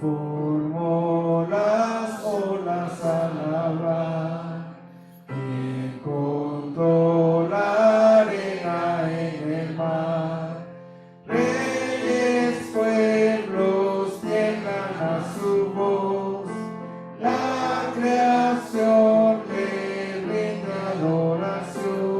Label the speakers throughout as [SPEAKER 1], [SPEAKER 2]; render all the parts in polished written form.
[SPEAKER 1] Formó las olas al hablar, quien contó la arena en el mar. Reyes, pueblos llegan a su voz, la creación le rinde adoración.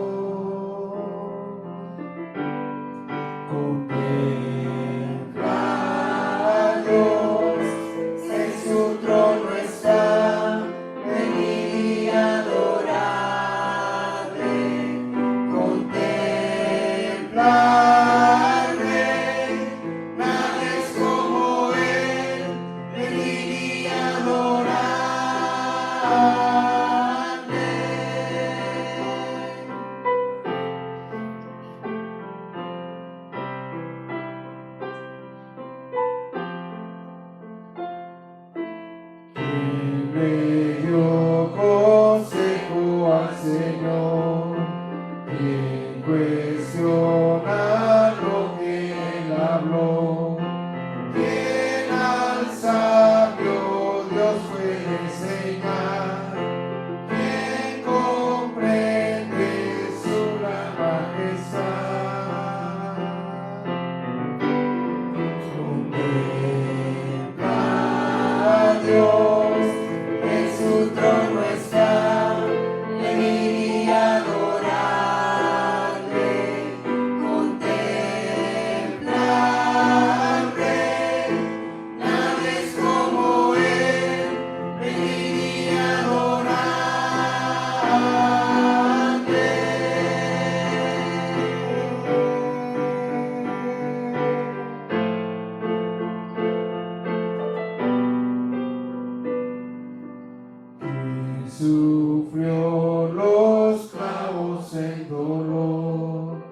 [SPEAKER 1] Sufrió los clavos en dolor,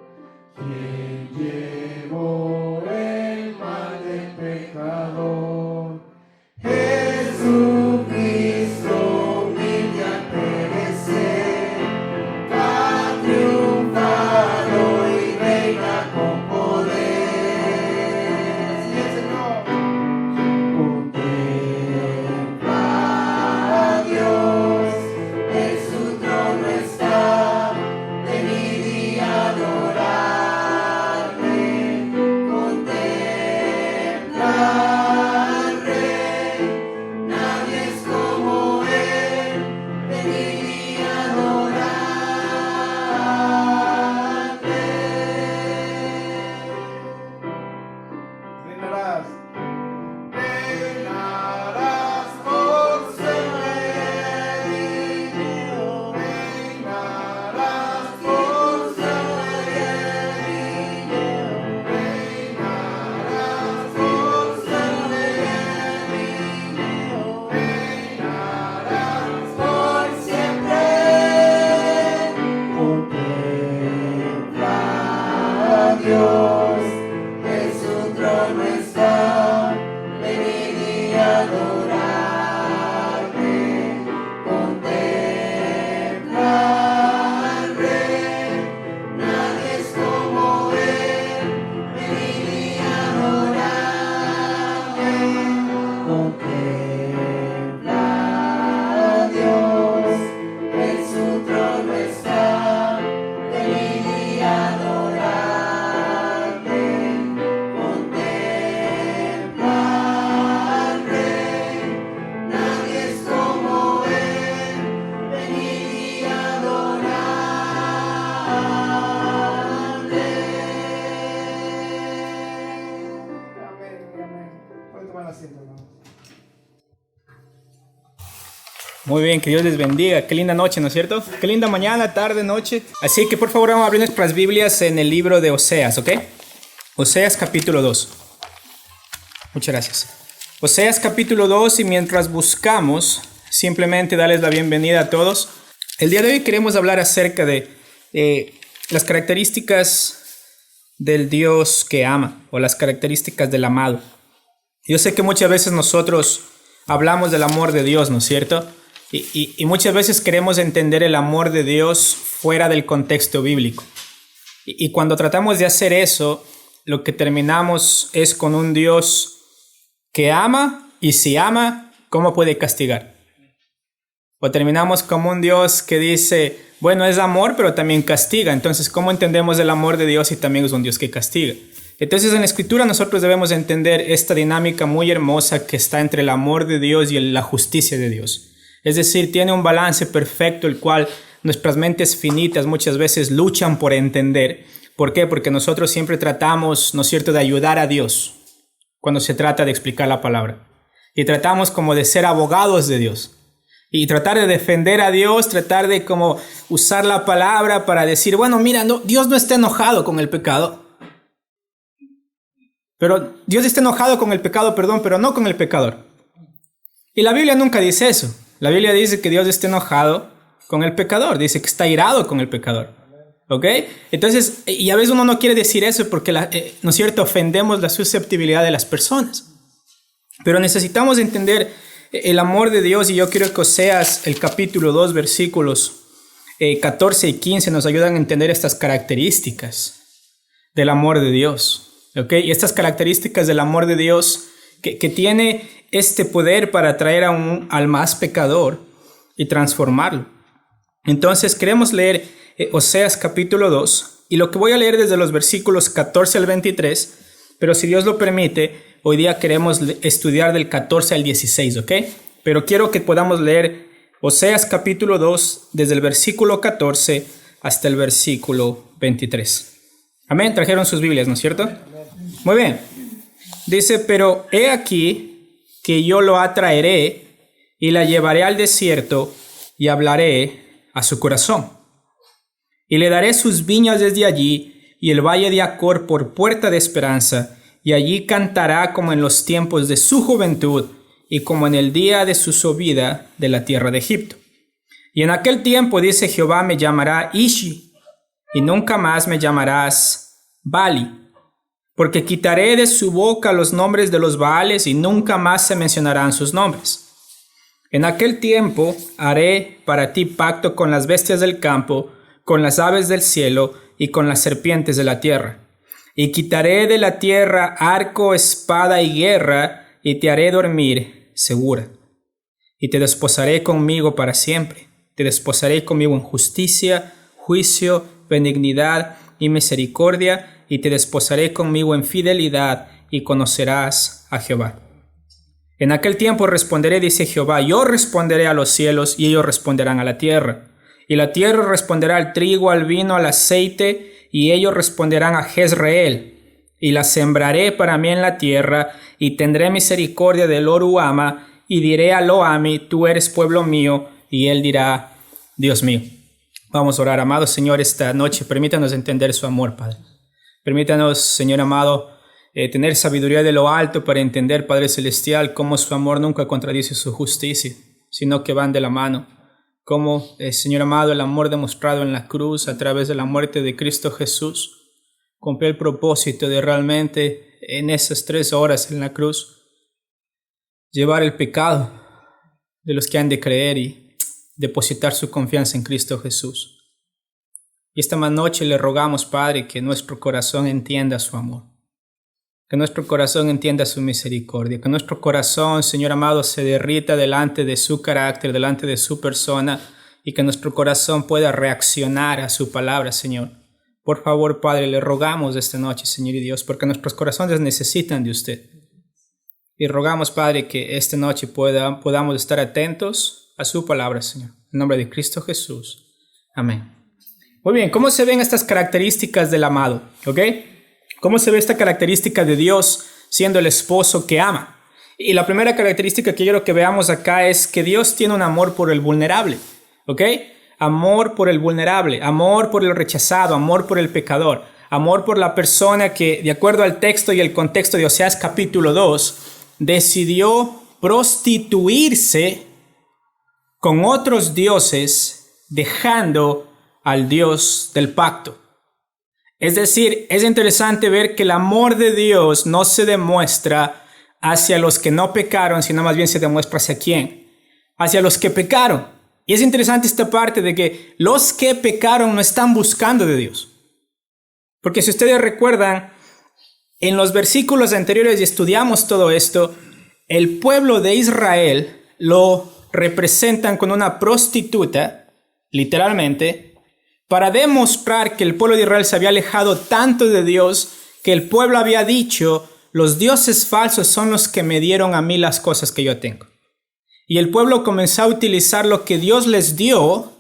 [SPEAKER 1] quien llevó el mal del pecador. Jesucristo, humilde al perecer, ha triunfado y reina con poder. Sí, Señor. Contempla a Dios.
[SPEAKER 2] Muy bien, que Dios les bendiga. Qué linda noche, ¿no es cierto? Qué linda mañana, tarde, noche. Así que por favor vamos a abrir nuestras Biblias en el libro de Oseas, ¿ok? Oseas capítulo 2. Muchas gracias. Oseas capítulo 2, y mientras buscamos, simplemente darles la bienvenida a todos. El día de hoy queremos hablar acerca de las características del Dios que ama, o las características del amado. Yo sé que muchas veces nosotros hablamos del amor de Dios, ¿no es cierto? Y muchas veces queremos entender el amor de Dios fuera del contexto bíblico. Y cuando tratamos de hacer eso, lo que terminamos es con un Dios que ama, y si ama, ¿cómo puede castigar? O terminamos como un Dios que dice, bueno, es amor, pero también castiga. Entonces, ¿cómo entendemos el amor de Dios si también es un Dios que castiga? Entonces, en la Escritura nosotros debemos entender esta dinámica muy hermosa que está entre el amor de Dios y la justicia de Dios. Es decir, tiene un balance perfecto, el cual nuestras mentes finitas muchas veces luchan por entender. ¿Por qué? Porque nosotros siempre tratamos, ¿no es cierto?, de ayudar a Dios cuando se trata de explicar la palabra. Y tratamos como de ser abogados de Dios. Y tratar de defender a Dios, tratar de como usar la palabra para decir, bueno, mira, no, Dios no está enojado con el pecado. Pero Dios está enojado con el pecado, pero no con el pecador. Y la Biblia nunca dice eso. La Biblia dice que Dios está enojado con el pecador. Dice que está irado con el pecador. ¿Ok? Entonces, y a veces uno no quiere decir eso porque, ¿no es cierto?, ofendemos la susceptibilidad de las personas. Pero necesitamos entender el amor de Dios, y yo quiero que Oseas, el capítulo 2, versículos 14 y 15 nos ayudan a entender estas características del amor de Dios. ¿Ok? Y estas características del amor de Dios que tiene este poder para atraer al más pecador y transformarlo. Entonces queremos leer Oseas capítulo 2, y lo que voy a leer desde los versículos 14 al 23, pero si Dios lo permite, hoy día queremos estudiar del 14 al 16, ¿ok? Pero quiero que podamos leer Oseas capítulo 2 desde el versículo 14 hasta el versículo 23. Amén, trajeron sus Biblias, ¿no es cierto? Muy bien. Dice, pero he aquí que yo lo atraeré y la llevaré al desierto y hablaré a su corazón. Y le daré sus viñas desde allí y el valle de Acor por puerta de esperanza, y allí cantará como en los tiempos de su juventud y como en el día de su subida de la tierra de Egipto. Y en aquel tiempo, dice Jehová, me llamará Ishi, y nunca más me llamarás Bali, porque quitaré de su boca los nombres de los Baales y nunca más se mencionarán sus nombres. En aquel tiempo haré para ti pacto con las bestias del campo, con las aves del cielo y con las serpientes de la tierra. Y quitaré de la tierra arco, espada y guerra, y te haré dormir segura. Y te desposaré conmigo para siempre. Te desposaré conmigo en justicia, juicio, benignidad y misericordia, y te desposaré conmigo en fidelidad, y conocerás a Jehová. En aquel tiempo responderé, dice Jehová, yo responderé a los cielos, y ellos responderán a la tierra. Y la tierra responderá al trigo, al vino, al aceite, y ellos responderán a Jezreel. Y la sembraré para mí en la tierra, y tendré misericordia de Lo-ruhama, y diré a Lo-ami, tú eres pueblo mío, y él dirá, Dios mío. Vamos a orar, amado Señor, esta noche. Permítanos entender su amor, Padre. Permítanos, Señor amado, tener sabiduría de lo alto para entender, Padre Celestial, cómo su amor nunca contradice su justicia, sino que van de la mano. Cómo, Señor amado, el amor demostrado en la cruz a través de la muerte de Cristo Jesús cumplió el propósito de realmente en esas 3 horas en la cruz llevar el pecado de los que han de creer y depositar su confianza en Cristo Jesús. Y esta noche le rogamos, Padre, que nuestro corazón entienda su amor, que nuestro corazón entienda su misericordia, que nuestro corazón, Señor amado, se derrita delante de su carácter, delante de su persona, y que nuestro corazón pueda reaccionar a su palabra, Señor. Por favor, Padre, le rogamos esta noche, Señor y Dios, porque nuestros corazones necesitan de usted. Y rogamos, Padre, que esta noche podamos estar atentos a su palabra, Señor. En nombre de Cristo Jesús. Amén. Muy bien, ¿cómo se ven estas características del amado? ¿Ok? ¿Cómo se ve esta característica de Dios siendo el esposo que ama? Y la primera característica que quiero que veamos acá es que Dios tiene un amor por el vulnerable. ¿Ok? Amor por el vulnerable, amor por el rechazado, amor por el pecador, amor por la persona que, de acuerdo al texto y el contexto de Oseas capítulo 2, decidió prostituirse con otros dioses, dejando al Dios del pacto. Es decir, es interesante ver que el amor de Dios no se demuestra hacia los que no pecaron, sino más bien se demuestra hacia quién. Hacia los que pecaron. Y es interesante esta parte de que los que pecaron no están buscando de Dios. Porque si ustedes recuerdan, en los versículos anteriores y estudiamos todo esto, el pueblo de Israel lo representan con una prostituta, literalmente, para demostrar que el pueblo de Israel se había alejado tanto de Dios que el pueblo había dicho, los dioses falsos son los que me dieron a mí las cosas que yo tengo. Y el pueblo comenzó a utilizar lo que Dios les dio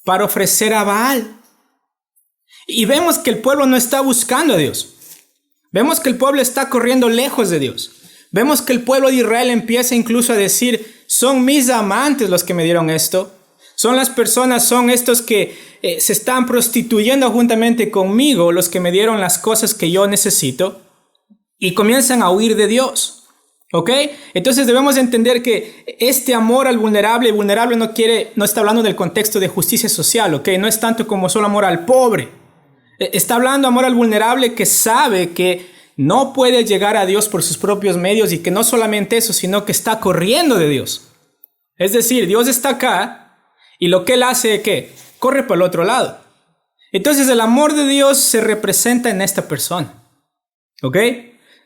[SPEAKER 2] para ofrecer a Baal. Y vemos que el pueblo no está buscando a Dios. Vemos que el pueblo está corriendo lejos de Dios. Vemos que el pueblo de Israel empieza incluso a decir, son mis amantes los que me dieron esto. Son las personas, son estos que se están prostituyendo juntamente conmigo, los que me dieron las cosas que yo necesito. Y comienzan a huir de Dios. ¿Ok? Entonces debemos entender que este amor al vulnerable, no está hablando del contexto de justicia social, ¿ok? No es tanto como solo amor al pobre. Está hablando amor al vulnerable que sabe que no puede llegar a Dios por sus propios medios y que no solamente eso, sino que está corriendo de Dios. Es decir, Dios está acá y lo que Él hace es que corre para el otro lado. Entonces el amor de Dios se representa en esta persona. ¿Ok?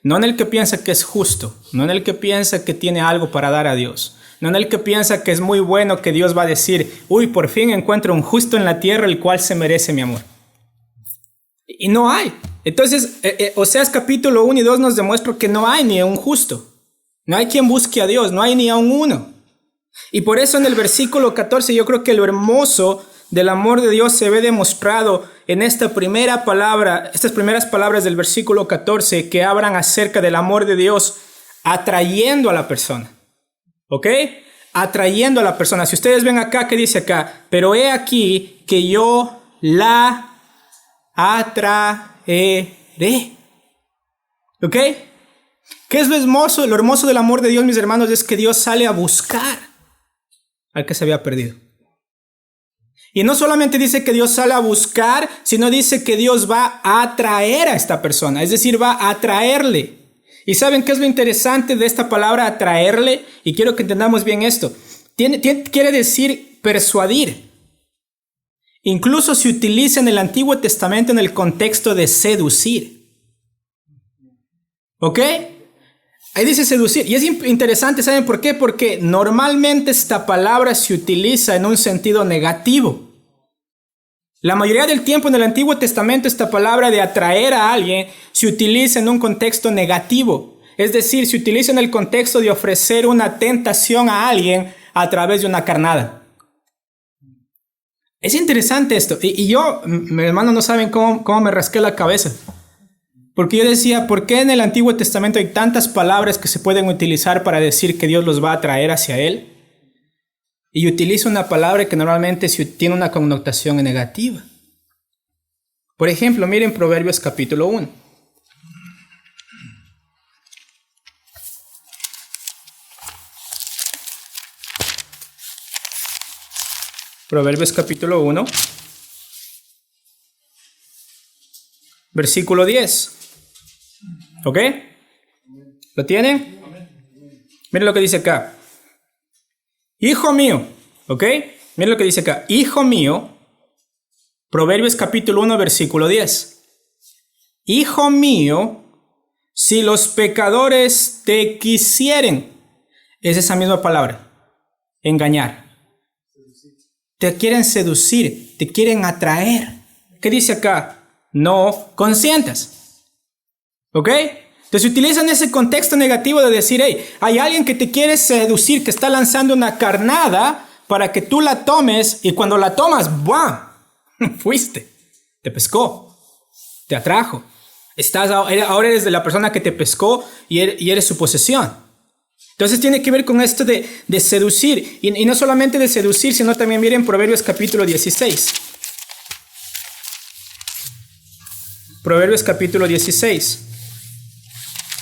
[SPEAKER 2] No en el que piensa que es justo, no en el que piensa que tiene algo para dar a Dios, no en el que piensa que es muy bueno, que Dios va a decir, uy, por fin encuentro un justo en la tierra el cual se merece mi amor. Y no hay. Entonces, Oseas capítulo 1 y 2 nos demuestra que no hay ni un justo. No hay quien busque a Dios, no hay ni a un uno. Y por eso en el versículo 14 yo creo que lo hermoso del amor de Dios se ve demostrado en esta primera palabra, estas primeras palabras del versículo 14 que hablan acerca del amor de Dios atrayendo a la persona. ¿Ok? Atrayendo a la persona. Si ustedes ven acá, ¿qué dice acá? Pero he aquí que yo la atraeré. ¿Ok? ¿Qué es lo hermoso? Lo hermoso del amor de Dios, mis hermanos, es que Dios sale a buscar al que se había perdido. Y no solamente dice que Dios sale a buscar, sino dice que Dios va a atraer a esta persona, es decir, va a atraerle. ¿Y saben qué es lo interesante de esta palabra atraerle? Y quiero que entendamos bien esto. Quiere decir persuadir. Incluso se utiliza en el Antiguo Testamento en el contexto de seducir. ¿Ok? Ahí dice seducir. Y es interesante, ¿saben por qué? Porque normalmente esta palabra se utiliza en un sentido negativo. La mayoría del tiempo en el Antiguo Testamento esta palabra de atraer a alguien se utiliza en un contexto negativo. Es decir, se utiliza en el contexto de ofrecer una tentación a alguien a través de una carnada. Es interesante esto. Y yo, mis hermanos, no saben cómo me rasqué la cabeza. Porque yo decía, ¿por qué en el Antiguo Testamento hay tantas palabras que se pueden utilizar para decir que Dios los va a atraer hacia Él? Y utilizo una palabra que normalmente tiene una connotación negativa. Por ejemplo, miren Proverbios capítulo 1. Proverbios capítulo 1, versículo 10. ¿Ok? ¿Lo tienen? Miren lo que dice acá. Hijo mío, ¿ok? Miren lo que dice acá. Hijo mío, Proverbios capítulo 1, versículo 10. Hijo mío, si los pecadores te quisieren, es esa misma palabra, engañar. Te quieren seducir, te quieren atraer. ¿Qué dice acá? No consientas. ¿Ok? Entonces utilizan ese contexto negativo de decir, hey, hay alguien que te quiere seducir, que está lanzando una carnada para que tú la tomes y cuando la tomas, ¡buam! Fuiste, te pescó, te atrajo. Ahora eres de la persona que te pescó y eres su posesión. Entonces tiene que ver con esto de seducir. Y no solamente de seducir, sino también miren Proverbios capítulo 16. Proverbios capítulo 16.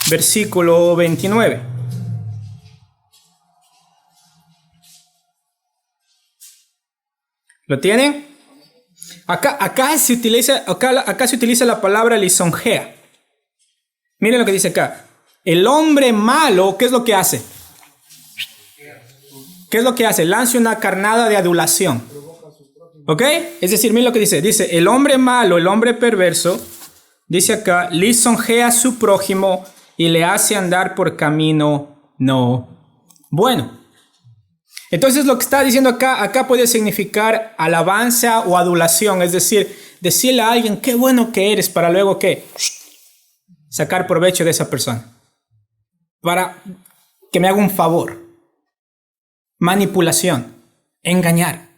[SPEAKER 2] Versículo 29. ¿Lo tienen? Acá se utiliza la palabra lisonjea. Miren lo que dice acá. El hombre malo, ¿qué es lo que hace? ¿Qué es lo que hace? Lanza una carnada de adulación. ¿Ok? Es decir, mira lo que dice. Dice, el hombre malo, el hombre perverso, dice acá, lisonjea a su prójimo y le hace andar por camino no bueno. Entonces lo que está diciendo acá puede significar alabanza o adulación. Es decir, decirle a alguien, qué bueno que eres, para luego, ¿qué? Sacar provecho de esa persona. Para que me haga un favor. Manipulación. Engañar.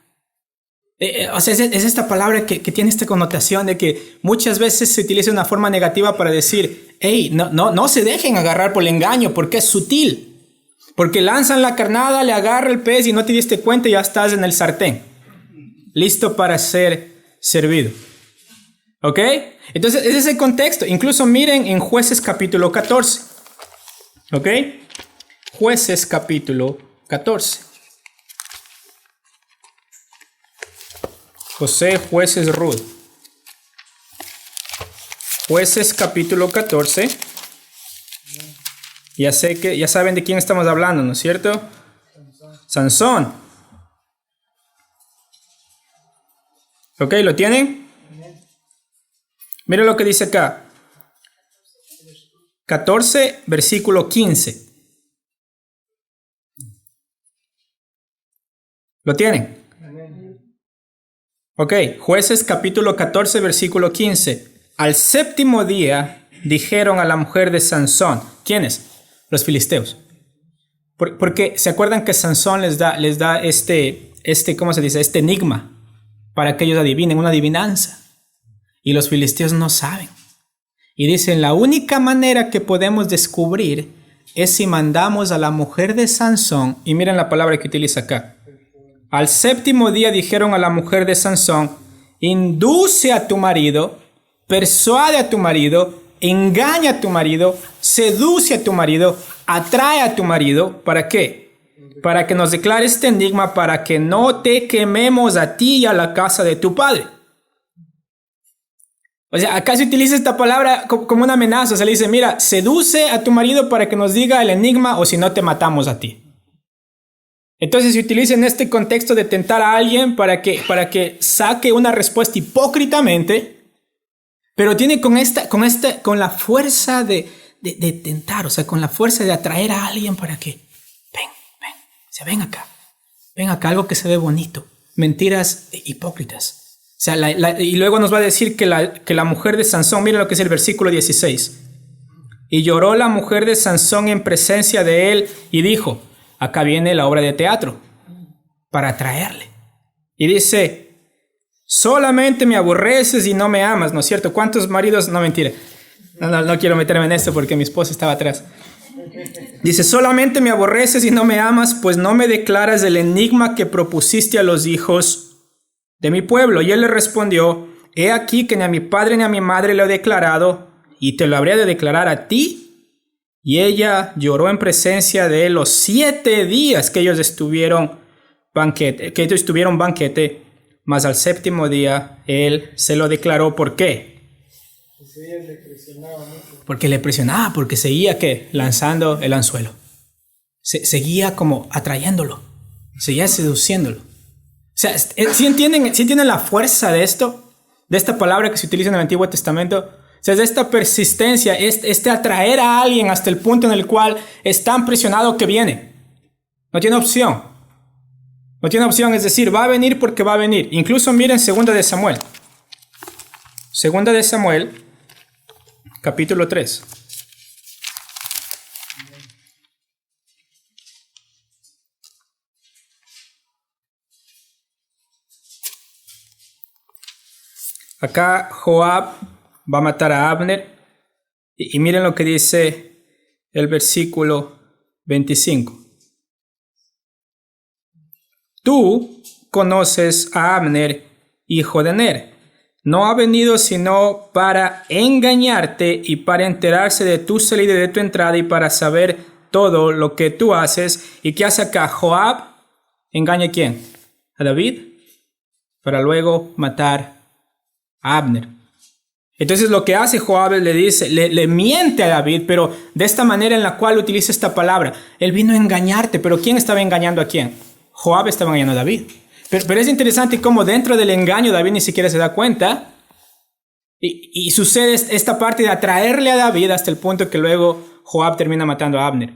[SPEAKER 2] O sea, es esta palabra que tiene esta connotación de que muchas veces se utiliza de una forma negativa para decir, hey, no se dejen agarrar por el engaño porque es sutil. Porque lanzan la carnada, le agarra el pez y no te diste cuenta y ya estás en el sartén. Listo para ser servido. ¿Ok? Entonces, ese es el contexto. Incluso miren en Jueces capítulo 14. ¿Ok? Jueces capítulo 14. José, Jueces, Ruth. Jueces capítulo 14. Ya saben de quién estamos hablando, ¿no es cierto? Sansón. ¿Ok? ¿Lo tienen? Miren lo que dice acá. 14, versículo 15. ¿Lo tienen? Ok, Jueces capítulo 14, versículo 15. Al séptimo día dijeron a la mujer de Sansón. ¿Quiénes? Los filisteos. Porque se acuerdan que Sansón les da ¿cómo se dice? Este enigma para que ellos adivinen, una adivinanza. Y los filisteos no saben. Y dicen, la única manera que podemos descubrir es si mandamos a la mujer de Sansón. Y miren la palabra que utiliza acá. Al séptimo día dijeron a la mujer de Sansón, induce a tu marido, persuade a tu marido, engaña a tu marido, seduce a tu marido, atrae a tu marido. ¿Para qué? Para que nos declare este enigma, para que no te quememos a ti y a la casa de tu padre. O sea, acá se utiliza esta palabra como una amenaza. Se le dice, mira, seduce a tu marido para que nos diga el enigma o si no te matamos a ti. Entonces se utiliza en este contexto de tentar a alguien para que saque una respuesta hipócritamente, pero tiene con la fuerza de tentar, o sea, con la fuerza de atraer a alguien para que, ven acá, algo que se ve bonito, mentiras hipócritas. O sea, y luego nos va a decir que la mujer de Sansón, miren lo que es el versículo 16, y lloró la mujer de Sansón en presencia de él y dijo, acá viene la obra de teatro para atraerle. Y dice, solamente me aborreces y no me amas, ¿no es cierto? ¿Cuántos maridos? No, mentira. No quiero meterme en esto porque mi esposa estaba atrás. Dice, solamente me aborreces y no me amas, pues no me declaras el enigma que propusiste a los hijos de mi pueblo. Y él le respondió, he aquí que ni a mi padre ni a mi madre lo he declarado, y te lo habría de declarar a ti. Y ella lloró en presencia de él los 7 días que ellos tuvieron banquete, mas al séptimo día él se lo declaró. ¿Por qué? Porque le presionaba, porque seguía lanzando el anzuelo. Seguía como atrayéndolo, seguía seduciéndolo. O sea, ¿sí entienden la fuerza de esto? De esta palabra que se utiliza en el Antiguo Testamento. O sea, es esta persistencia, este atraer a alguien hasta el punto en el cual es tan presionado que viene. No tiene opción. No tiene opción, es decir, va a venir porque va a venir. Incluso miren 2 de Samuel. 2 de Samuel, capítulo 3. Acá Joab va a matar a Abner. Y miren lo que dice el versículo 25. Tú conoces a Abner, hijo de Ner. No ha venido sino para engañarte y para enterarse de tu salida y de tu entrada y para saber todo lo que tú haces. ¿Y qué hace acá? Joab engaña a ¿quién? A David, para luego matar a Abner. Entonces lo que hace Joab le dice, le miente a David, pero de esta manera en la cual utiliza esta palabra. Él vino a engañarte, pero ¿quién estaba engañando a quién? Joab estaba engañando a David. Pero es interesante cómo dentro del engaño David ni siquiera se da cuenta. Y sucede esta parte de atraerle a David hasta el punto que luego Joab termina matando a Abner.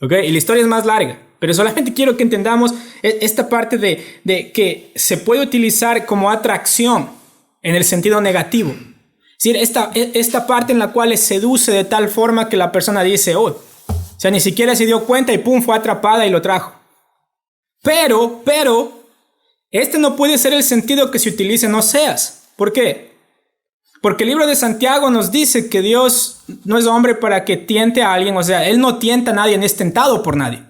[SPEAKER 2] ¿Ok? Y la historia es más larga. Pero solamente quiero que entendamos esta parte de que se puede utilizar como atracción en el sentido negativo. Es decir, esta parte en la cual le seduce de tal forma que la persona dice, oh, o sea, ni siquiera se dio cuenta y pum, fue atrapada y lo trajo. Pero, este no puede ser el sentido que se utilice en Oseas. ¿Por qué? Porque el libro de Santiago nos dice que Dios no es hombre para que tiente a alguien, o sea, Él no tienta a nadie, ni es tentado por nadie.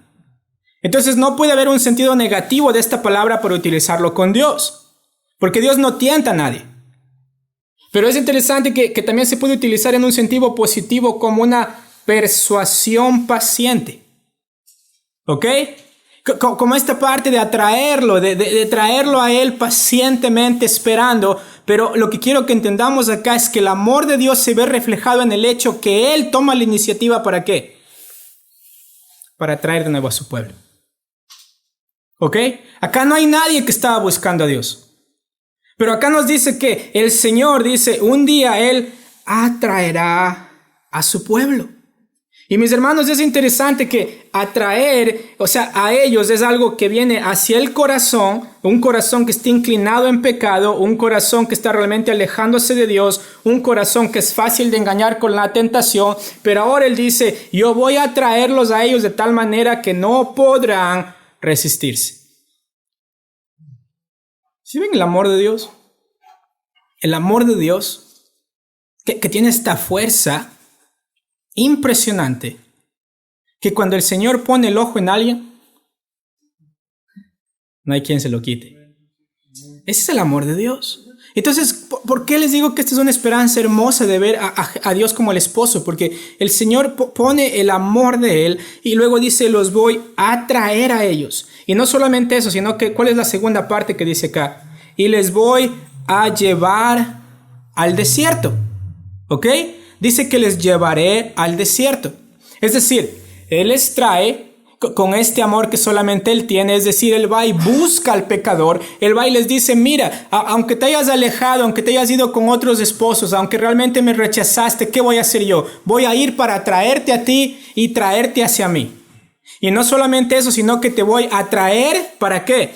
[SPEAKER 2] Entonces no puede haber un sentido negativo de esta palabra para utilizarlo con Dios, porque Dios no tienta a nadie. Pero es interesante que también se puede utilizar en un sentido positivo como una persuasión paciente. ¿Ok? Como esta parte de atraerlo, de traerlo a Él pacientemente esperando. Pero lo que quiero que entendamos acá es que el amor de Dios se ve reflejado en el hecho que Él toma la iniciativa ¿para qué? Para traer de nuevo a su pueblo. ¿Ok? Acá no hay nadie que estaba buscando a Dios. Pero acá nos dice que el Señor dice, un día Él atraerá a su pueblo. Y mis hermanos, es interesante que atraer, o sea, a ellos es algo que viene hacia el corazón, un corazón que está inclinado en pecado, un corazón que está realmente alejándose de Dios, un corazón que es fácil de engañar con la tentación, pero ahora Él dice, yo voy a atraerlos a ellos de tal manera que no podrán resistirse. ¿Sí ven el amor de Dios? El amor de Dios que tiene esta fuerza impresionante, que cuando el Señor pone el ojo en alguien, no hay quien se lo quite. Ese es el amor de Dios. Entonces, ¿por qué les digo que esta es una esperanza hermosa de ver a Dios como el esposo? Porque el Señor pone el amor de Él y luego dice, los voy a traer a ellos. Y no solamente eso, sino que, ¿cuál es la segunda parte que dice acá? Y les voy a llevar al desierto. ¿Ok? Dice que les llevaré al desierto. Es decir, Él les trae con este amor que solamente Él tiene. Es decir, Él va y busca al pecador. Él va y les dice, mira, aunque te hayas alejado, aunque te hayas ido con otros esposos, aunque realmente me rechazaste, ¿qué voy a hacer yo? Voy a ir para traerte a ti y traerte hacia mí. Y no solamente eso, sino que te voy a traer, ¿para qué?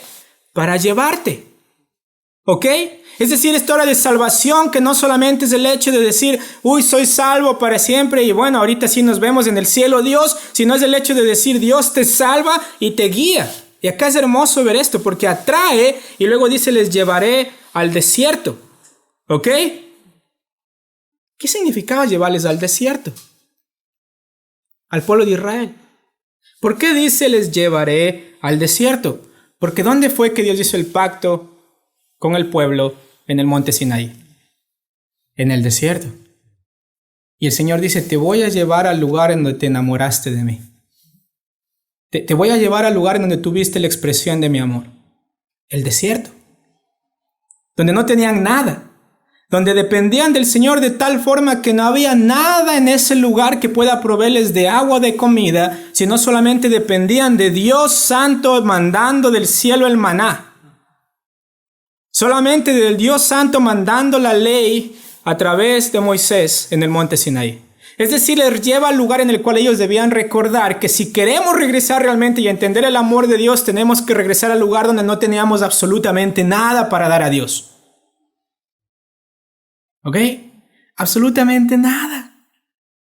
[SPEAKER 2] Para llevarte. ¿Ok? Es decir, esta hora de salvación que no solamente es el hecho de decir, uy, soy salvo para siempre y bueno, ahorita sí nos vemos en el cielo, Dios, sino es el hecho de decir, Dios te salva y te guía. Y acá es hermoso ver esto porque atrae y luego dice, les llevaré al desierto. ¿Ok? ¿Qué significaba llevarles al desierto? Al pueblo de Israel. ¿Por qué dice, les llevaré al desierto? Porque ¿dónde fue que Dios hizo el pacto con el pueblo? En el monte Sinaí, en el desierto. Y el Señor dice, te voy a llevar al lugar en donde te enamoraste de mí. Te voy a llevar al lugar en donde tuviste la expresión de mi amor. El desierto. Donde no tenían nada. Donde dependían del Señor de tal forma que no había nada en ese lugar que pueda proveerles de agua o de comida, sino solamente dependían de Dios Santo mandando del cielo el maná. Solamente del Dios Santo mandando la ley a través de Moisés en el monte Sinaí. Es decir, les lleva al lugar en el cual ellos debían recordar que si queremos regresar realmente y entender el amor de Dios, tenemos que regresar al lugar donde no teníamos absolutamente nada para dar a Dios. ¿Ok? Absolutamente nada.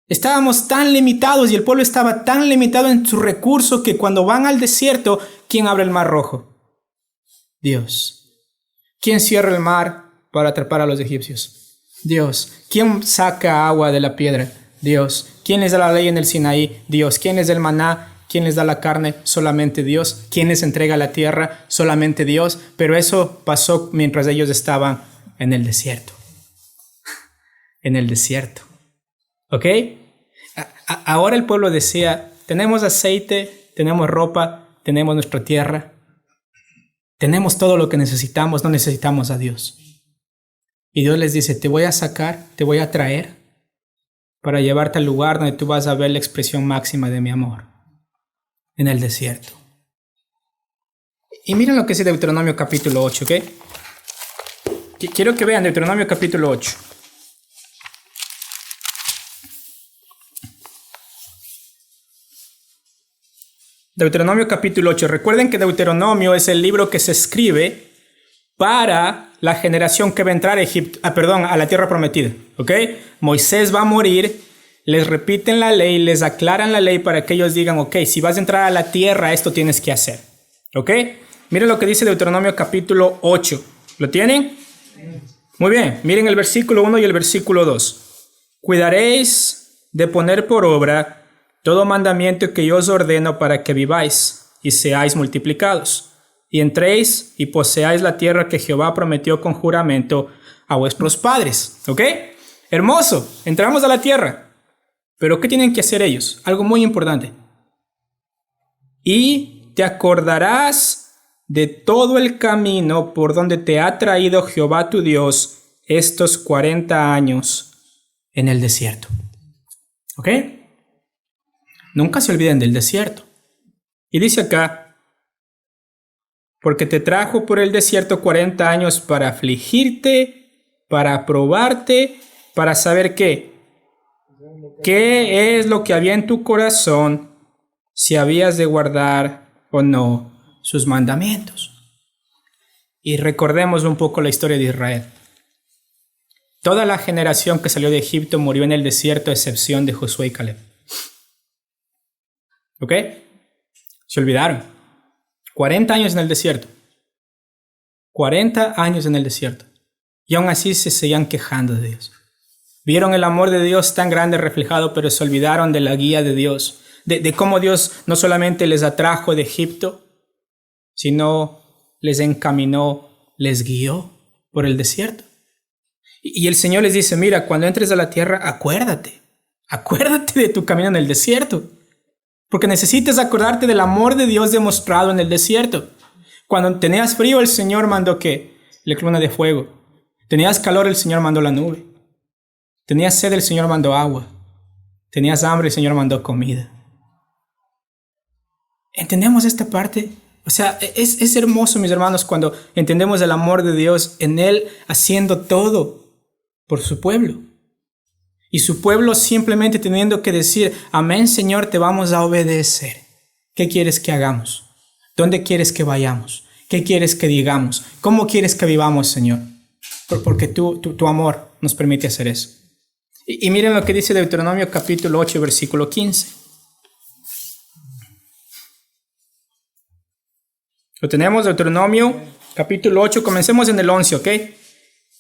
[SPEAKER 2] Estábamos tan limitados y el pueblo estaba tan limitado en sus recursos que cuando van al desierto, ¿quién abre el mar rojo? Dios. ¿Quién cierra el mar para atrapar a los egipcios? Dios. ¿Quién saca agua de la piedra? Dios. ¿Quién les da la ley en el Sinaí? Dios. ¿Quién les da el maná? ¿Quién les da la carne? Solamente Dios. ¿Quién les entrega la tierra? Solamente Dios. Pero eso pasó mientras ellos estaban en el desierto. En el desierto. ¿Ok? Ahora el pueblo decía, tenemos aceite, tenemos ropa, tenemos nuestra tierra. Tenemos todo lo que necesitamos, no necesitamos a Dios. Y Dios les dice, te voy a sacar, te voy a traer para llevarte al lugar donde tú vas a ver la expresión máxima de mi amor, en el desierto. Y miren lo que dice Deuteronomio capítulo 8, ¿ok? Quiero que vean Deuteronomio capítulo 8. Deuteronomio capítulo 8. Recuerden que Deuteronomio es el libro que se escribe para la generación que va a entrar a Egipto, a la tierra prometida, ¿ok? Moisés va a morir, les repiten la ley, les aclaran la ley para que ellos digan, ok, si vas a entrar a la tierra, esto tienes que hacer, ¿ok? Miren lo que dice Deuteronomio capítulo 8. ¿Lo tienen? Muy bien, miren el versículo 1 y el versículo 2. Cuidaréis de poner por obra todo mandamiento que yo os ordeno para que viváis y seáis multiplicados, y entréis y poseáis la tierra que Jehová prometió con juramento a vuestros padres. ¿Ok? Hermoso, entramos a la tierra. Pero ¿qué tienen que hacer ellos? Algo muy importante. Y te acordarás de todo el camino por donde te ha traído Jehová tu Dios estos 40 años en el desierto. ¿Ok? Nunca se olviden del desierto. Y dice acá, porque te trajo por el desierto 40 años para afligirte, para probarte, para saber qué es lo que había en tu corazón, si habías de guardar o no sus mandamientos. Y recordemos un poco la historia de Israel. Toda la generación que salió de Egipto murió en el desierto, a excepción de Josué y Caleb. ¿Ok? Se olvidaron. 40 años en el desierto. 40 años en el desierto. Y aún así se seguían quejando de Dios. Vieron el amor de Dios tan grande reflejado, pero se olvidaron de la guía de Dios. De cómo Dios no solamente les atrajo de Egipto, sino les encaminó, les guió por el desierto. Y el Señor les dice, mira, cuando entres a la tierra, acuérdate de tu camino en el desierto. Porque necesitas acordarte del amor de Dios demostrado en el desierto. Cuando tenías frío, el Señor mandó ¿qué? La columna de fuego. Tenías calor, el Señor mandó la nube. Tenías sed, el Señor mandó agua. Tenías hambre, el Señor mandó comida. ¿Entendemos esta parte? O sea, es hermoso, mis hermanos, cuando entendemos el amor de Dios en Él haciendo todo por su pueblo. Y su pueblo simplemente teniendo que decir, amén, Señor, te vamos a obedecer. ¿Qué quieres que hagamos? ¿Dónde quieres que vayamos? ¿Qué quieres que digamos? ¿Cómo quieres que vivamos, Señor? Porque tu amor nos permite hacer eso. Y miren lo que dice Deuteronomio capítulo 8, versículo 15. Lo tenemos, Deuteronomio capítulo 8, comencemos en el 11, ¿ok?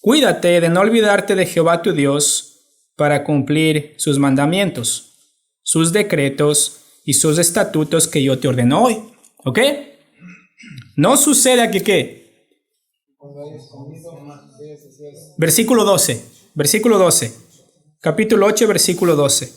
[SPEAKER 2] Cuídate de no olvidarte de Jehová tu Dios para cumplir sus mandamientos, sus decretos y sus estatutos que yo te ordeno hoy, ¿ok? No suceda que ¿qué? Versículo 12, capítulo 8, versículo 12.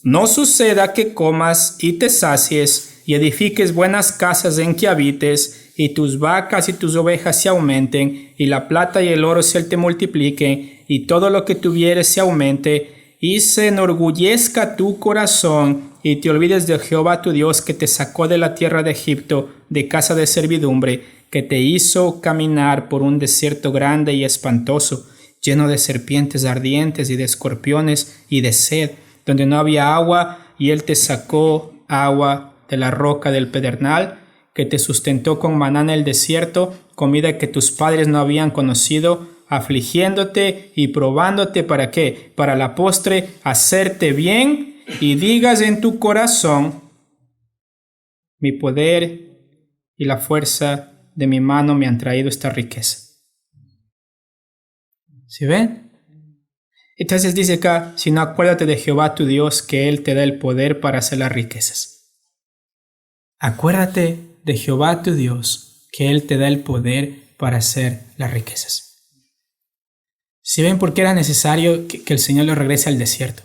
[SPEAKER 2] No suceda que comas y te sacies y edifiques buenas casas en que habites, y tus vacas y tus ovejas se aumenten, y la plata y el oro se te multipliquen, y todo lo que tuvieres se aumente, y se enorgullezca tu corazón, y te olvides de Jehová tu Dios, que te sacó de la tierra de Egipto, de casa de servidumbre, que te hizo caminar por un desierto grande y espantoso, lleno de serpientes ardientes y de escorpiones y de sed, donde no había agua, y él te sacó agua de la roca del pedernal, que te sustentó con maná en el desierto, comida que tus padres no habían conocido, afligiéndote y probándote, ¿para qué? Para la postre hacerte bien, y digas en tu corazón, mi poder y la fuerza de mi mano me han traído esta riqueza. ¿Sí ven? Entonces dice acá, si no, acuérdate de Jehová tu Dios, que Él te da el poder para hacer las riquezas. Acuérdate de Jehová tu Dios, que Él te da el poder para hacer las riquezas. ¿Sí ven por qué era necesario que el Señor los regrese al desierto?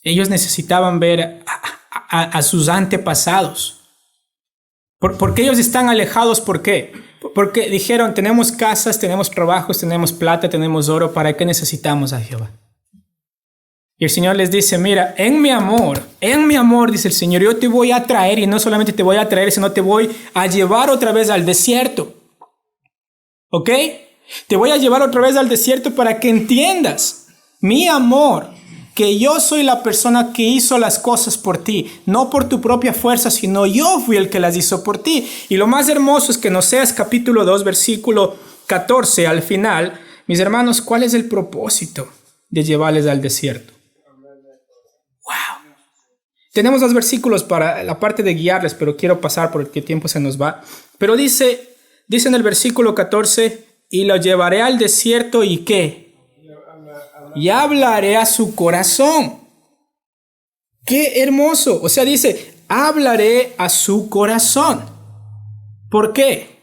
[SPEAKER 2] Ellos necesitaban ver a sus antepasados. ¿Por qué ellos están alejados? ¿Por qué? Porque dijeron, tenemos casas, tenemos trabajos, tenemos plata, tenemos oro, ¿para qué necesitamos a Jehová? Y el Señor les dice, mira, en mi amor, dice el Señor, yo te voy a traer, y no solamente te voy a traer, sino te voy a llevar otra vez al desierto. ¿Ok? Te voy a llevar otra vez al desierto para que entiendas mi amor, que yo soy la persona que hizo las cosas por ti, no por tu propia fuerza, sino yo fui el que las hizo por ti. Y lo más hermoso es que en Oseas capítulo 2, versículo 14, al final, mis hermanos, ¿cuál es el propósito de llevarles al desierto? ¡Wow! Tenemos los versículos para la parte de guiarles, pero quiero pasar porque el tiempo se nos va. Pero dice en el versículo 14, y lo llevaré al desierto, ¿y qué? Y hablaré a su corazón. ¡Qué hermoso! O sea, dice, hablaré a su corazón. ¿Por qué?